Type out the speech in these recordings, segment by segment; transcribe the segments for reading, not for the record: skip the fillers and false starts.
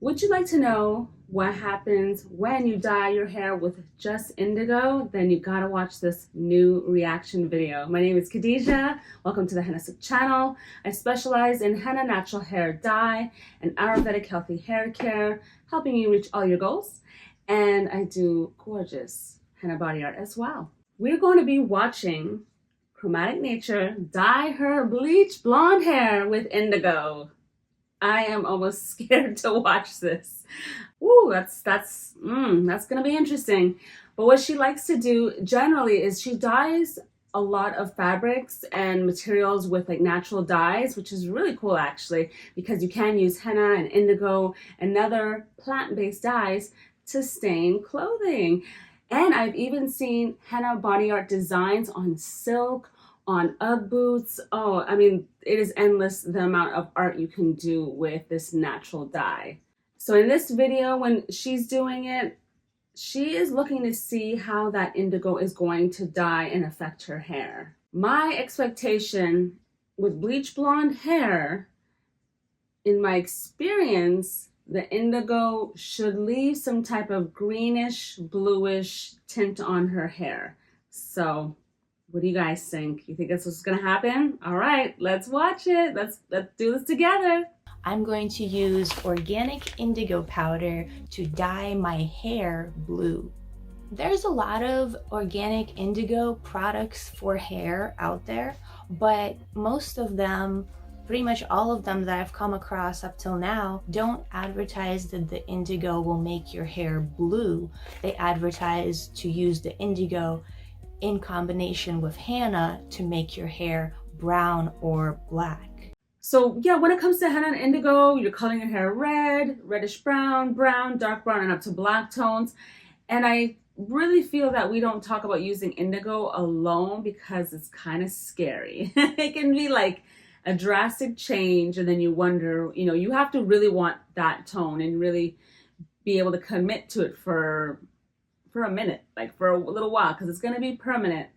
Would you like to know what happens when you dye your hair with just indigo? Then you gotta watch this new reaction video. My name is Khadija. Welcome to the Hennasooq channel. I specialize in henna natural hair dye and Ayurvedic healthy hair care, helping you reach all your goals. And I do gorgeous henna body art as well. We're going to be watching Chromatic Nature dye her bleach blonde hair with indigo. I am almost scared to watch this. Ooh, that's gonna be interesting. But what she likes to do generally is she dyes a lot of fabrics and materials with like natural dyes, which is really cool actually, because you can use henna and indigo and other plant-based dyes to stain clothing. And I've even seen henna body art designs on silk, on Ugg boots. Oh, I mean, it is endless the amount of art you can do with this natural dye. So in this video, when she's doing it, she is looking to see how that indigo is going to dye and affect her hair. My expectation with bleach blonde hair, in my experience, the indigo should leave some type of greenish, bluish tint on her hair. So what do you guys think? You think that's what's gonna happen? All right, let's watch it. Let's do this together. I'm going to use organic indigo powder to dye my hair blue. There's a lot of organic indigo products for hair out there, but most of them, pretty much all of them that I've come across up till now, don't advertise that the indigo will make your hair blue. They advertise to use the indigo in combination with henna to make your hair brown or black. So yeah, when it comes to henna and indigo, you're coloring your hair red, reddish brown, brown, dark brown, and up to black tones. And I really feel that we don't talk about using indigo alone because it's kind of scary. It can be like a drastic change, and then you wonder, you know, you have to really want that tone and really be able to commit to it for a minute, like for a little while, because it's going to be permanent,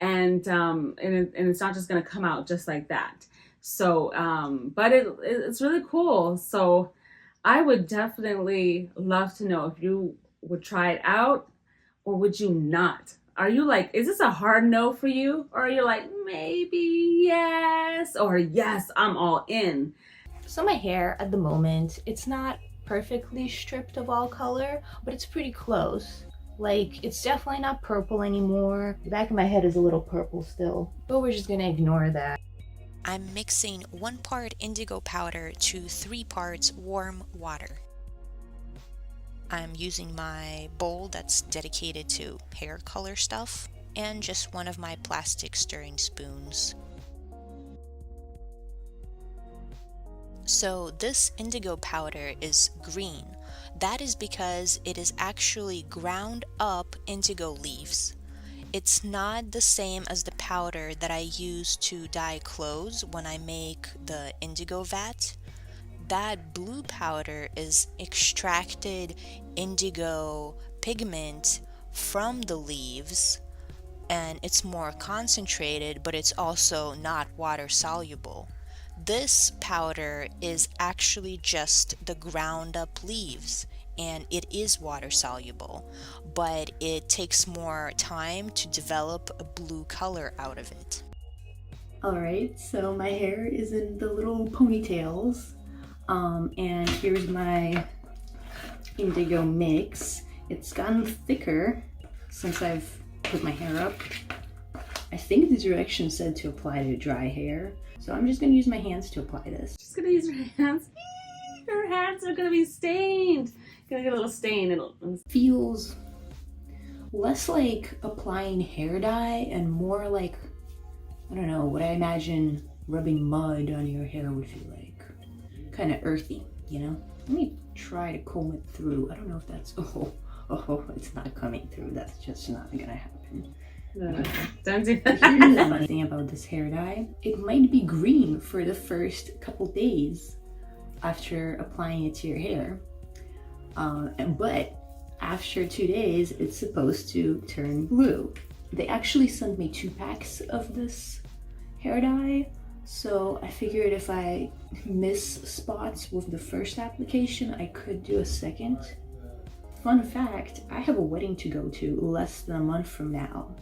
and it's not just going to come out just like that. So but it's really cool. So I would definitely love to know if you would try it out, or would you not? Are you like, is this a hard no for you, or are you like maybe yes, or yes, I'm all in? So my hair at the moment, it's not perfectly stripped of all color, but it's pretty close. Like, it's definitely not purple anymore. The back of my head is a little purple still, but we're just gonna ignore that. I'm mixing 1 part indigo powder to 3 parts warm water. I'm using my bowl that's dedicated to hair color stuff and just one of my plastic stirring spoons. So this indigo powder is green. That is because it is actually ground up indigo leaves. It's not the same as the powder that I use to dye clothes when I make the indigo vat. That blue powder is extracted indigo pigment from the leaves, and it's more concentrated, but it's also not water soluble. This powder is actually just the ground up leaves, and it is water soluble, but it takes more time to develop a blue color out of it. Alright, so my hair is in the little ponytails, and here's my indigo mix. It's gotten thicker since I've put my hair up. I think the direction said to apply to dry hair, so I'm just going to use my hands to apply this. Just gonna use her hands. Her hands are gonna be stained. Gonna get a little stain. It feels less like applying hair dye and more like, I don't know, what I imagine rubbing mud on your hair would feel like. Kind of earthy, you know? Let me try to comb it through. I don't know if that's, oh, it's not coming through. That's just not gonna happen. No, don't do that. Here's the funny thing about this hair dye. It might be green for the first couple days after applying it to your hair. But after 2 days, it's supposed to turn blue. They actually sent me 2 packs of this hair dye, So I figured if I miss spots with the first application, I could do a second. Fun fact, I have a wedding to go to less than a month from now.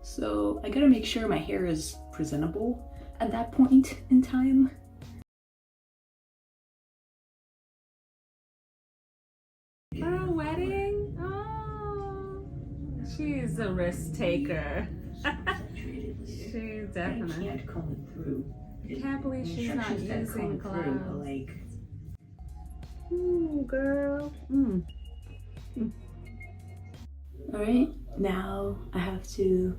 So I gotta make sure my hair is presentable at that point in time. For a wedding? Oh, she's a risk taker. She's definitely. I can't comb it through. I can't believe she's not using gloves. Like, ooh, girl. Mm. Mm. Alright, now I have to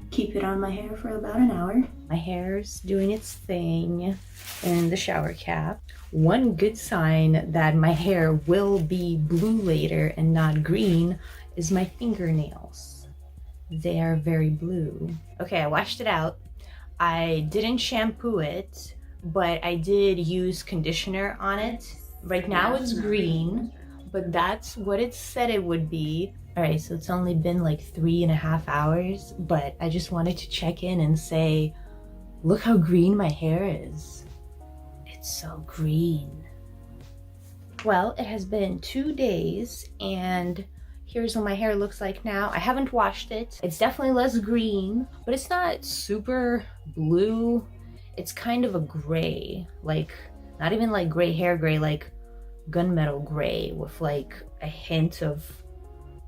keep it on my hair for about an hour. My hair's doing its thing in the shower cap. One good sign that my hair will be blue later and not green is my fingernails. They are very blue. Okay, I washed it out. I didn't shampoo it, but I did use conditioner on it. Right now it's green, but that's what it said it would be. All right, so it's only been like 3.5 hours, but I just wanted to check in and say, look how green my hair is. It's so green. Well, it has been 2 days and here's what my hair looks like now. I haven't washed it. It's definitely less green, but it's not super blue. It's kind of a gray, like not even like gray hair gray, like gunmetal gray with like a hint of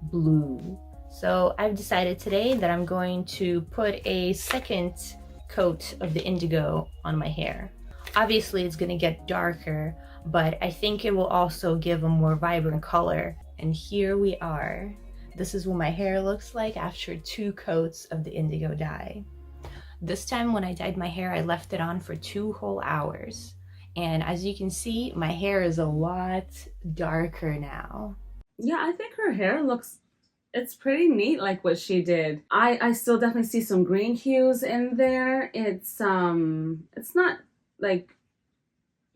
blue. So I've decided today that I'm going to put a second coat of the indigo on my hair. Obviously it's going to get darker, but I think it will also give a more vibrant color. And here we are. This is what my hair looks like after 2 coats of the indigo dye. This time when I dyed my hair, I left it on for 2 whole hours. And as you can see, my hair is a lot darker now. Yeah, I think her hair looks, it's pretty neat like what she did. I still definitely see some green hues in there. It's not like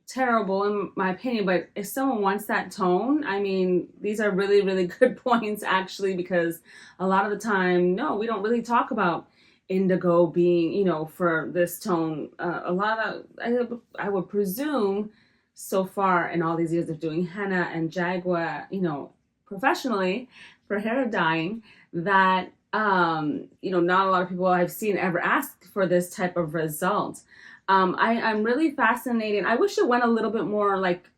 terrible in my opinion, but if someone wants that tone, I mean, these are really, really good points actually, because a lot of the time, no, we don't really talk about indigo being, you know, for this tone. A lot of, I would presume so far in all these years of doing henna and jagua, you know, professionally for hair dyeing, that you know, not a lot of people I've seen ever ask for this type of result. I'm really fascinated. I wish it went a little bit more like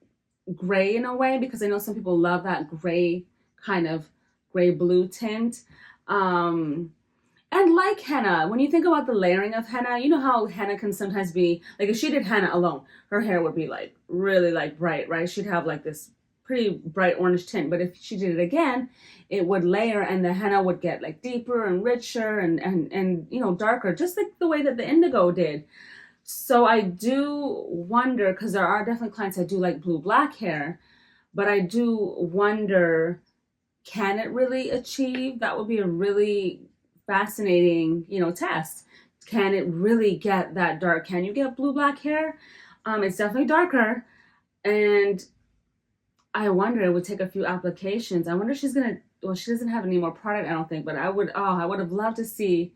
gray in a way, because I know some people love that gray kind of gray blue tint. And like henna, when you think about the layering of henna, you know how henna can sometimes be, like if she did henna alone, her hair would be like really like bright, right? She'd have like this pretty bright orange tint, but if she did it again, it would layer and the henna would get like deeper and richer and you know, darker, just like the way that the indigo did. So I do wonder, because there are definitely clients that do like blue-black hair, but I do wonder, can it really achieve? That would be a really fascinating, you know, test. Can it really get that dark? Can you get blue-black hair? It's definitely darker, and I wonder, it would take a few applications. I wonder if she's gonna, well, she doesn't have any more product, I don't think, but I would have loved to see,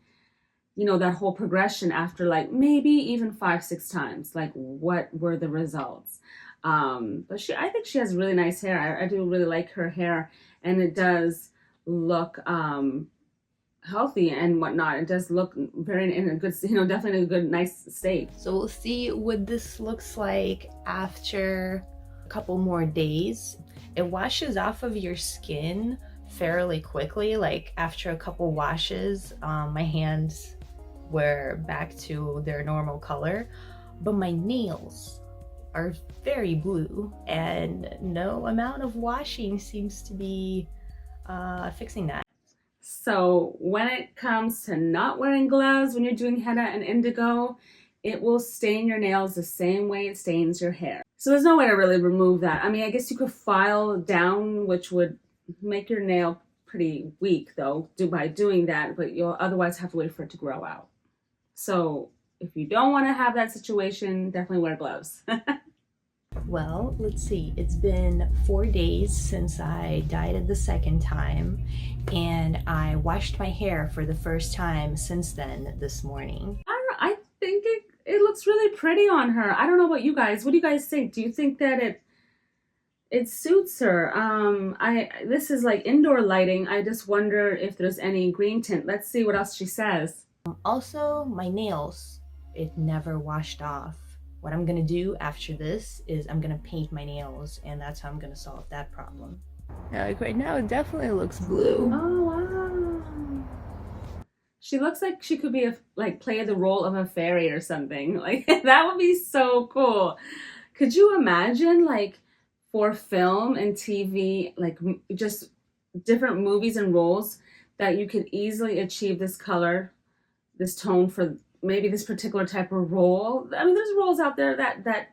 you know, that whole progression after like maybe even 5-6 times, like what were the results. But I think she has really nice hair. I do really like her hair, and it does look healthy and whatnot. It does look very in a good, you know, definitely in a good, nice state. So we'll see what this looks like after a couple more days. It washes off of your skin fairly quickly. Like after a couple washes, my hands were back to their normal color, but my nails are very blue, and no amount of washing seems to be fixing that. So when it comes to not wearing gloves when you're doing henna and indigo, it will stain your nails the same way it stains your hair. So there's no way to really remove that. I mean, I guess you could file down, which would make your nail pretty weak though, by doing that, but you'll otherwise have to wait for it to grow out. So if you don't want to have that situation, definitely wear gloves. Well, let's see. It's been 4 days since I dyed it the second time, and I washed my hair for the first time since then this morning. I think it looks really pretty on her. I don't know about you guys. What do you guys think? Do you think that it suits her? This is like indoor lighting. I just wonder if there's any green tint. Let's see what else she says. Also, my nails, it never washed off. What I'm gonna do after this is I'm gonna paint my nails, and that's how I'm gonna solve that problem. Yeah, like right now it definitely looks blue. Oh wow. She looks like she could be play the role of a fairy or something. Like that would be so cool. Could you imagine like for film and TV, like just different movies and roles that you could easily achieve this color, this tone for maybe this particular type of role? I mean, there's roles out there that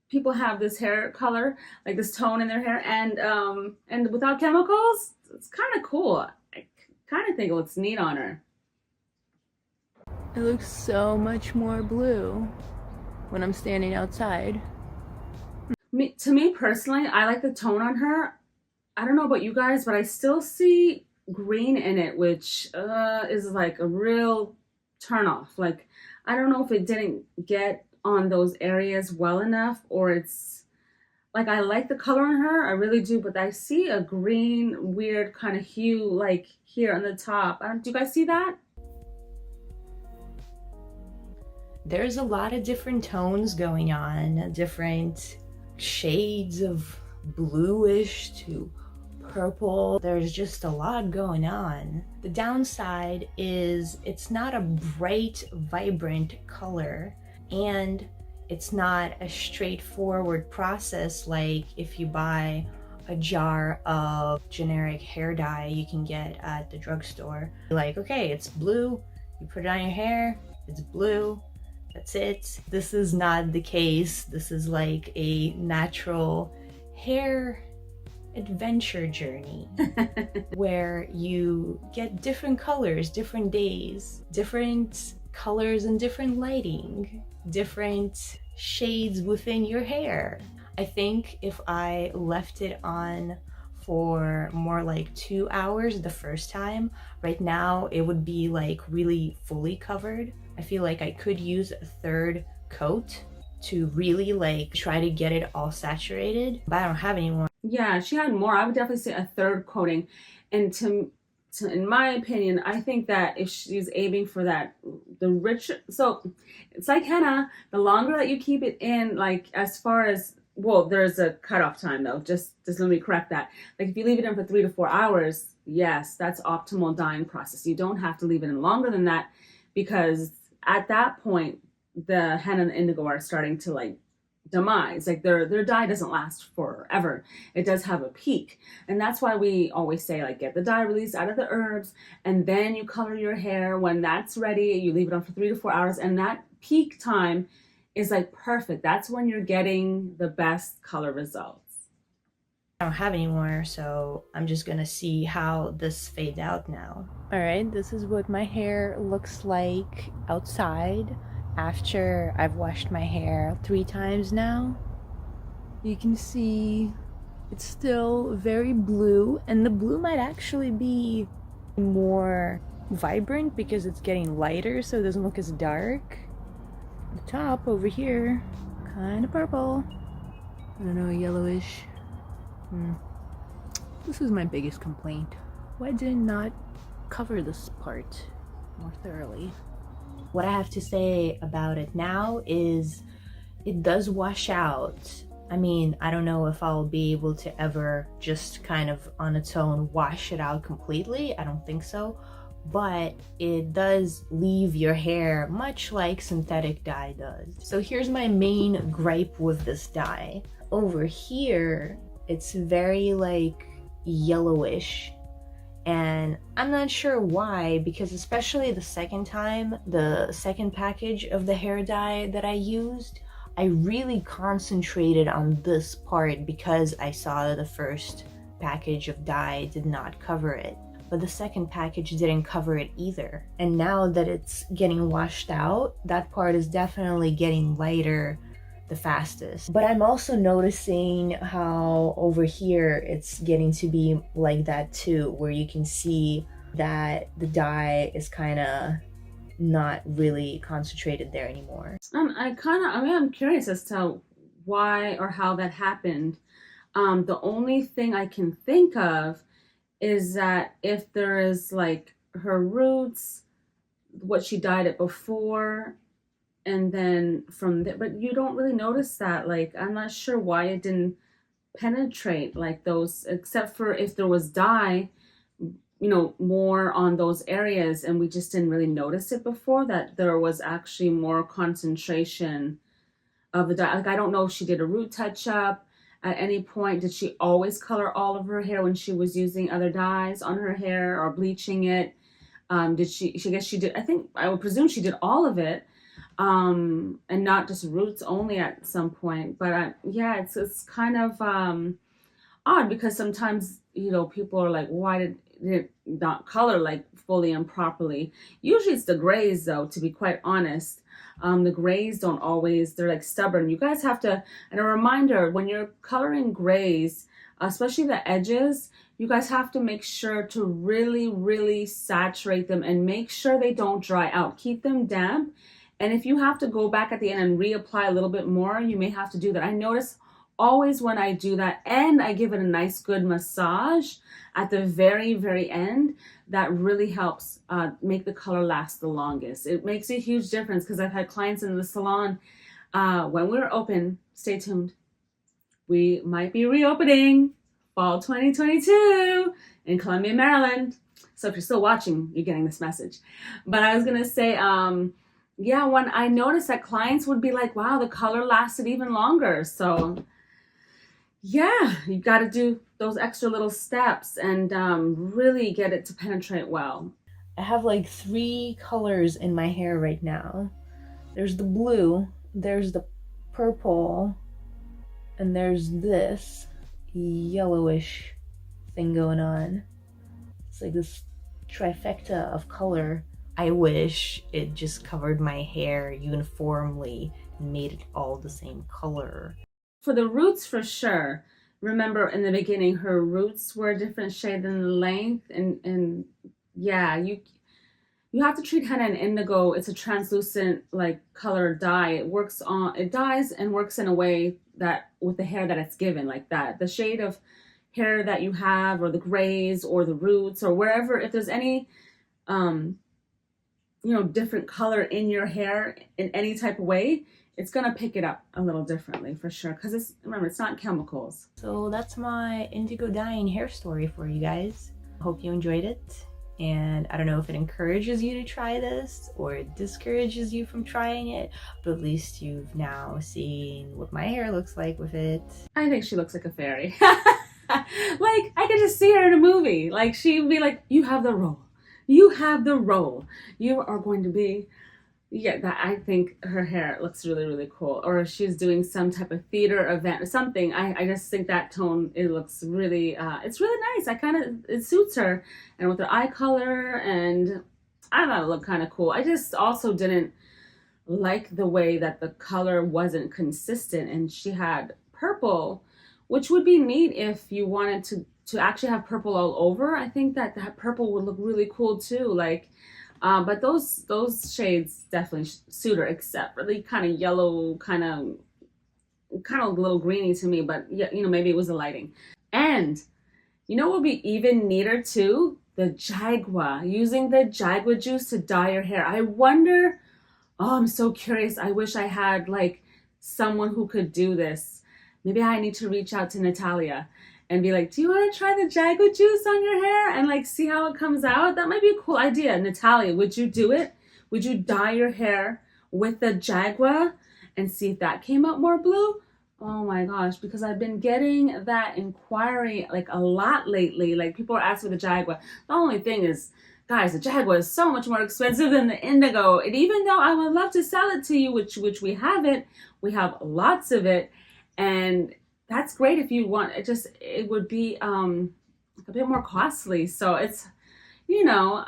people have this hair color, like this tone in their hair, and without chemicals. It's kind of cool. I kind of think it looks neat on her. It looks so much more blue when I'm standing outside. To me personally, I like the tone on her. I don't know about you guys, but I still see green in it, which is like a real turn off. Like, I don't know if it didn't get on those areas well enough, or it's like, I like the color on her, I really do, but I see a green weird kind of hue like here on the top. Do you guys see that? There's a lot of different tones going on, different shades of bluish to purple. There's just a lot going on. The downside is it's not a bright, vibrant color, and it's not a straightforward process like if you buy a jar of generic hair dye you can get at the drugstore. Like, okay, it's blue, you put it on your hair, it's blue, that's it. This is not the case. This is like a natural hair adventure journey where you get different colors, different days, different colors and different lighting, different shades within your hair. I think if I left it on for more like 2 hours the first time, right now it would be like really fully covered. I feel like I could use a third coat to really like try to get it all saturated, but I don't have any more. Yeah, she had more. I would definitely say a third coating. And in my opinion, I think that if she's aiming for that, the richer, so it's like henna, the longer that you keep it in, like as far as, well, there's a cutoff time though, just let me correct that. Like if you leave it in for 3 to 4 hours, yes, that's optimal dyeing process. You don't have to leave it in longer than that, because at that point, the henna and the indigo are starting to like demise. Like their dye doesn't last forever. It does have a peak, and that's why we always say like get the dye released out of the herbs, and then you color your hair. When that's ready, you leave it on for 3 to 4 hours, and that peak time is like perfect. That's when you're getting the best color results. I don't have any more, so I'm just gonna see how this fades out now. All right, this is what my hair looks like outside after I've washed my hair 3 times now. You can see it's still very blue, and the blue might actually be more vibrant because it's getting lighter, so it doesn't look as dark. The top over here, kind of purple. I don't know, yellowish. This is my biggest complaint. Why did I not cover this part more thoroughly? What I have to say about it now is it does wash out. I mean, I don't know if I'll be able to ever just kind of on its own wash it out completely. I don't think so. But it does leave your hair much like synthetic dye does. So here's my main gripe with this dye. Over here, it's very like yellowish, and I'm not sure why, because especially the second time, the second package of the hair dye that I used, I really concentrated on this part because I saw that the first package of dye did not cover it, but the second package didn't cover it either. And now that it's getting washed out, that part is definitely getting lighter the fastest. But I'm also noticing how over here it's getting to be like that too, where you can see that the dye is kind of not really concentrated there anymore. I'm curious as to why or how that happened. The only thing I can think of is that if there is like her roots, what she dyed it before, and then from there, but you don't really notice that. Like, I'm not sure why it didn't penetrate like those, except for if there was dye, you know, more on those areas, and we just didn't really notice it before, that there was actually more concentration of the dye. Like, I don't know if she did a root touch up at any point. Did she always color all of her hair when she was using other dyes on her hair or bleaching it? Did she guess she did, I think, I would presume she did all of it, and not just roots only at some point. But yeah, it's kind of odd, because sometimes, you know, people are like, why did it not color like fully and properly? Usually it's the grays, though, to be quite honest. The grays don't always, they're like stubborn. You guys have to, and a reminder, when you're coloring grays, especially the edges, you guys have to make sure to really saturate them and make sure they don't dry out. Keep them damp. And if you have to go back at the end and reapply a little bit more, you may have to do that. I notice always when I do that and I give it a nice good massage at the very end, that really helps make the color last the longest. It makes a huge difference, because I've had clients in the salon, when we're open, stay tuned, we might be reopening fall 2022 in Columbia, Maryland. So if you're still watching, you're getting this message. But I was gonna say, yeah, when I noticed that clients would be like, wow, the color lasted even longer. So yeah, you got to do those extra little steps and really get it to penetrate well. I have like 3 colors in my hair right now. There's the blue, there's the purple, and there's this yellowish thing going on. It's like this trifecta of color. I wish it just covered my hair uniformly and made it all the same color. For the roots, for sure. Remember in the beginning, her roots were a different shade than the length, and yeah, you have to treat henna and indigo. It's a translucent like color dye. It dyes and works in a way that with the hair that it's given, like that. The shade of hair that you have, or the grays, or the roots, or wherever, if there's any you know, different color in your hair in any type of way, it's gonna pick it up a little differently for sure, because remember, it's not chemicals. So that's my indigo dyeing hair story for you guys. Hope you enjoyed it, and I don't know if it encourages you to try this or it discourages you from trying it, but at least you've now seen what my hair looks like with it. I think she looks like a fairy. Like, I could just see her in a movie. Like, she'd be like, you have the role. You have the role. You are going to be, yeah, that, I think her hair looks really cool. Or if she's doing some type of theater event or something, I just think that tone, it looks really, it's really nice. It suits her. And with her eye color, and I thought it looked kind of cool. I just also didn't like the way that the color wasn't consistent, and she had purple, which would be neat if you wanted to actually have purple all over. I think that purple would look really cool too. Like, but those shades definitely suit her, except for the kind of yellow, kind of a little greeny to me. But yeah, you know, maybe it was the lighting. And you know what would be even neater too? The jagua. Using the jagua juice to dye your hair. I wonder. Oh, I'm so curious. I wish I had like someone who could do this. Maybe I need to reach out to Natalia and be like, do you want to try the jagua juice on your hair and like see how it comes out? That might be a cool idea. Natalia, would you do it? Would you dye your hair with the jagua and see if that came out more blue? Oh my gosh, because I've been getting that inquiry like a lot lately. Like, people are asking for the jagua. The only thing is, guys, the jagua is so much more expensive than the indigo. And even though I would love to sell it to you, which we haven't, we have lots of it. And that's great if you want. It would be a bit more costly. So it's, you know,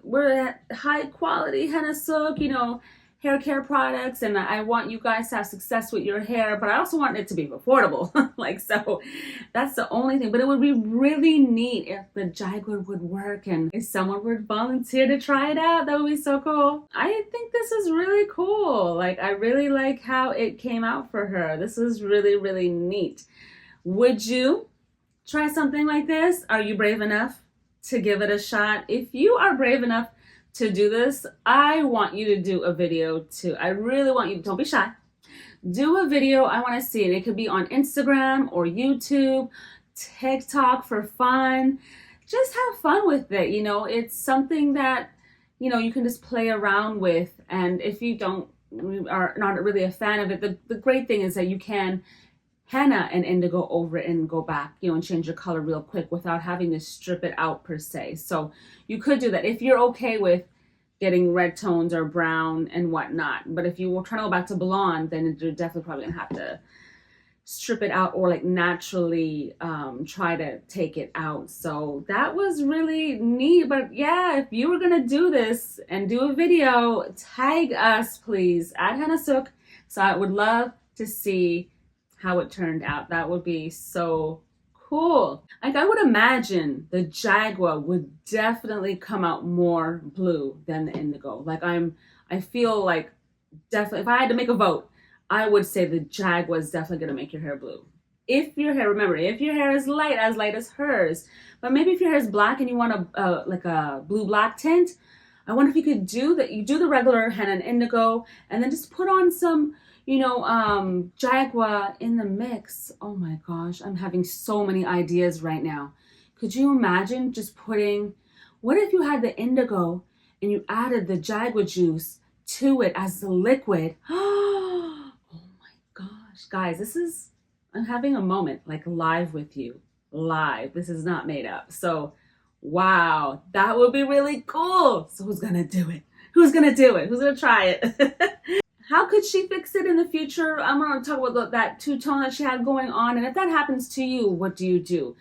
we're at high quality Hennasooq, you know, hair care products, and I want you guys to have success with your hair, but I also want it to be affordable. Like, so that's the only thing. But it would be really neat if the Jaguar would work and if someone would volunteer to try it out. That would be so cool. I think this is really cool. Like, I really like how it came out for her. This is really, really neat. Would you try something like this? Are you brave enough to give it a shot? If you are brave enough to do this, I want you to do a video too. I really want you, don't be shy. Do a video. I want to see it. It could be on Instagram or YouTube, TikTok for fun. Just have fun with it. You know, it's something that, you know, you can just play around with. And if you are not really a fan of it, the great thing is that you can henna and indigo over it and go back, you know, and change your color real quick without having to strip it out per se. So you could do that if you're okay with getting red tones or brown and whatnot. But if you were trying to go back to blonde, then you're definitely probably gonna have to strip it out or like naturally try to take it out. So that was really neat. But yeah, if you were gonna do this and do a video, tag us please at Hennasooq. So I would love to see how it turned out. That would be so cool. Like, I would imagine the Jaguar would definitely come out more blue than the indigo. Like, I feel like definitely, if I had to make a vote, I would say the Jaguar is definitely gonna make your hair blue. If your hair, remember, if your hair is light as hers, but maybe if your hair is black and you want like a blue-black tint, I wonder if you could do that. You do the regular henna and indigo, and then just put on some, you know, Jaguar in the mix. Oh my gosh, I'm having so many ideas right now. Could you imagine just putting, what if you had the indigo and you added the Jaguar juice to it as the liquid? Oh my gosh, guys, I'm having a moment like live with you, live. This is not made up. So, wow, that would be really cool. So who's gonna do it? Who's gonna do it? Who's gonna try it? How could she fix it in the future? I'm going to talk about that two-tone that she had going on. And if that happens to you, what do you do?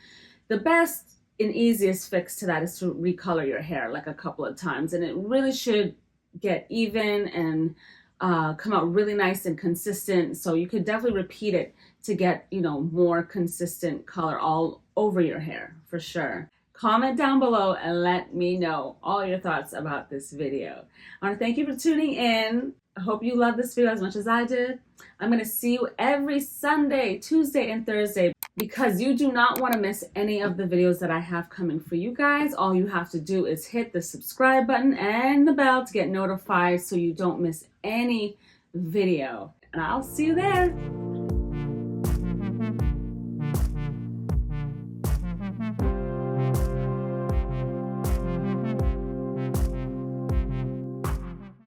The best and easiest fix to that is to recolor your hair like a couple of times. And it really should get even and come out really nice and consistent. So you could definitely repeat it to get, you know, more consistent color all over your hair for sure. Comment down below and let me know all your thoughts about this video. I want to thank you for tuning in. I hope you love this video as much as I did. I'm going to see you every Sunday, Tuesday, and Thursday because you do not want to miss any of the videos that I have coming for you guys. All you have to do is hit the subscribe button and the bell to get notified so you don't miss any video. And I'll see you there.